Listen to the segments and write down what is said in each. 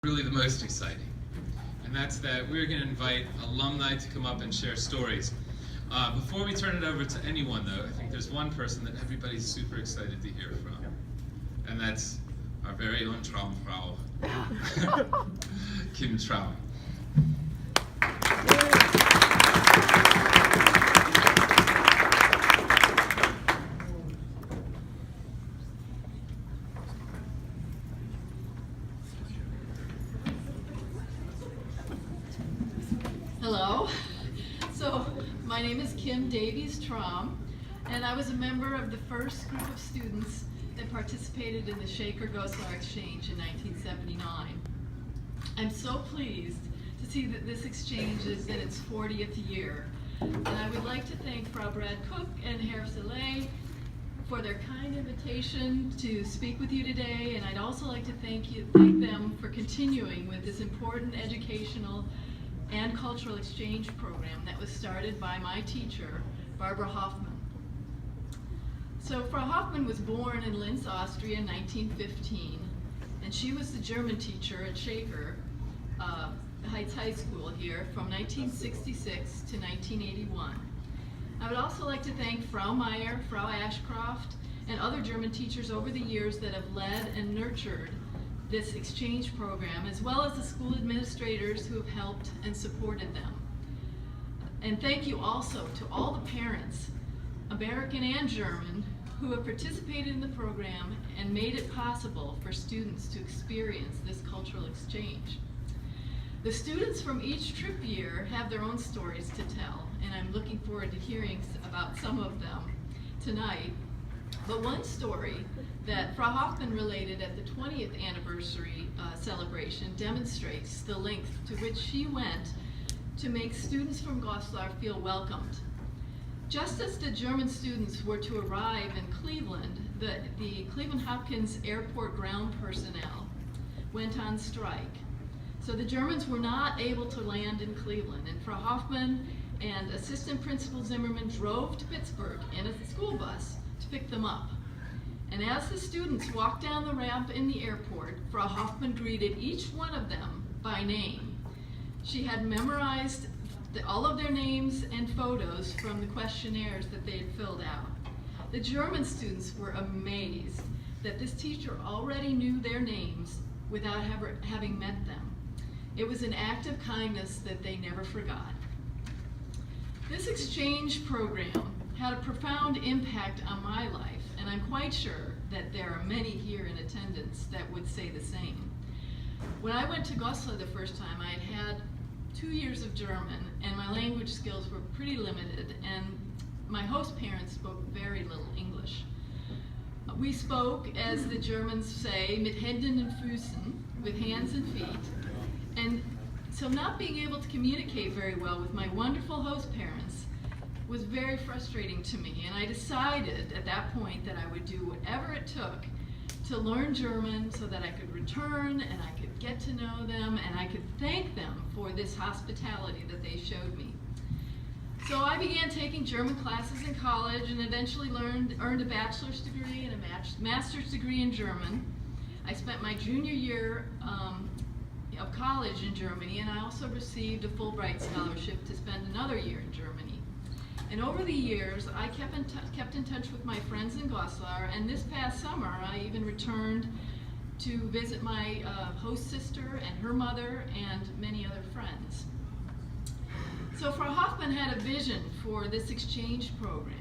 really the most exciting. And that's that we're going to invite alumni to come up and share stories. Before we turn it over to anyone, though, I think there's one person that everybody's super excited to hear from. And that's our very own Traum-Frau, Kim Traum. Hello. So my name is Kim Davies Traum, and I was a member of the first group of students that participated in the Shaker Goslar exchange in 1979. I'm so pleased to see that this exchange is in its 40th year, and I would like to thank Frau Brad Cook and Herr Soleil for their kind invitation to speak with you today, and I'd also like to thank them for continuing with this important educational and cultural exchange program that was started by my teacher, Barbara Hoffman. So Frau Hoffman was born in Linz, Austria in 1915, and she was the German teacher at Shaker Heights High School here from 1966 to 1981. I would also like to thank Frau Meyer, Frau Ashcroft, and other German teachers over the years that have led and nurtured this exchange program, as well as the school administrators who have helped and supported them. And thank you also to all the parents, American and German, who have participated in the program and made it possible for students to experience this cultural exchange. The students from each trip year have their own stories to tell, and I'm looking forward to hearing about some of them tonight. But one story that Frau Hoffman related at the 20th anniversary celebration demonstrates the length to which she went to make students from Goslar feel welcomed. Just as the German students were to arrive in Cleveland, the Cleveland Hopkins Airport ground personnel went on strike. So the Germans were not able to land in Cleveland, and Frau Hoffman and Assistant Principal Zimmerman drove to Pittsburgh in a school bus to pick them up. And as the students walked down the ramp in the airport, Frau Hoffman greeted each one of them by name. She had memorized all of their names and photos from the questionnaires that they had filled out. The German students were amazed that this teacher already knew their names without having met them. It was an act of kindness that they never forgot. This exchange program had a profound impact on my life, and I'm quite sure that there are many here in attendance that would say the same. When I went to Goslar the first time, I had 2 years of German, and my language skills were pretty limited, and my host parents spoke very little English. We spoke, as the Germans say, mit Händen und Füßen, with hands and feet, and so not being able to communicate very well with my wonderful host parents was very frustrating to me, and I decided at that point that I would do whatever it took to learn German so that I could return and I could get to know them and I could thank them for this hospitality that they showed me. So I began taking German classes in college and eventually earned a bachelor's degree and a master's degree in German. I spent my junior year of college in Germany, and I also received a Fulbright scholarship to spend another year in Germany. And over the years, I kept in touch with my friends in Goslar, and this past summer, I even returned to visit my host sister and her mother and many other friends. So Frau Hoffman had a vision for this exchange program.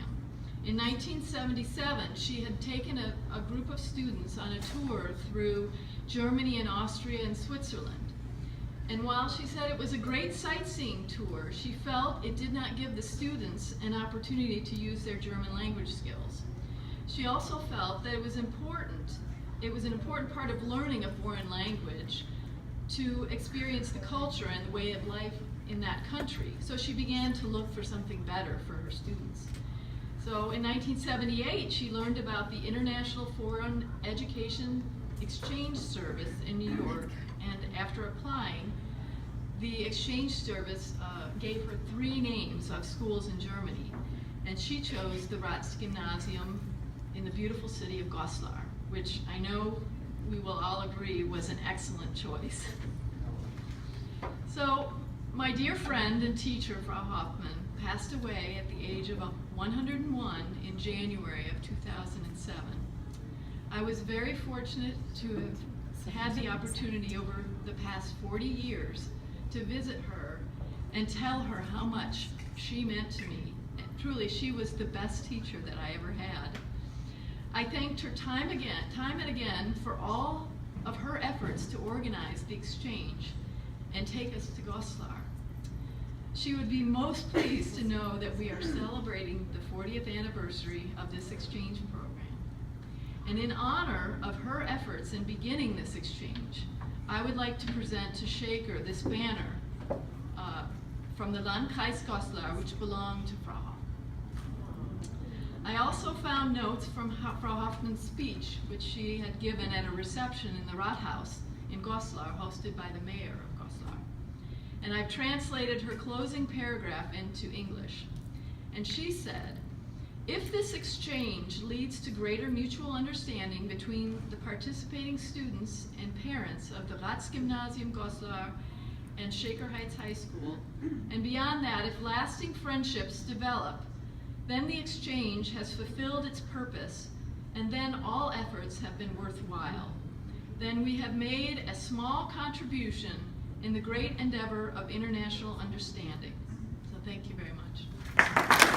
In 1977, she had taken a group of students on a tour through Germany and Austria and Switzerland. And while she said it was a great sightseeing tour, she felt it did not give the students an opportunity to use their German language skills. She also felt that it was an important part of learning a foreign language to experience the culture and the way of life in that country. So she began to look for something better for her students. So in 1978, she learned about the International Foreign Education Exchange Service in New York, and after applying, the exchange service gave her 3 names of schools in Germany, and she chose the Ratz Gymnasium in the beautiful city of Goslar, which I know we will all agree was an excellent choice. So, my dear friend and teacher, Frau Hoffman, passed away at the age of 101 in January of 2007. I was very fortunate to have had the opportunity over the past 40 years to visit her and tell her how much she meant to me. Truly, she was the best teacher that I ever had. I thanked her time and again for all of her efforts to organize the exchange and take us to Goslar. She would be most pleased to know that we are celebrating the 40th anniversary of this exchange program. And in honor of her efforts in beginning this exchange, I would like to present to Shaker this banner from the Landkreis Goslar, which belonged to Frau Hoffman. I also found notes from Frau Hoffman's speech, which she had given at a reception in the Rathaus in Goslar, hosted by the mayor of Goslar. And I've translated her closing paragraph into English. And she said, "If this exchange leads to greater mutual understanding between the participating students and parents of the Ratsgymnasium Goslar and Shaker Heights High School, and beyond that, if lasting friendships develop, then the exchange has fulfilled its purpose, and then all efforts have been worthwhile. Then we have made a small contribution in the great endeavor of international understanding." So thank you very much.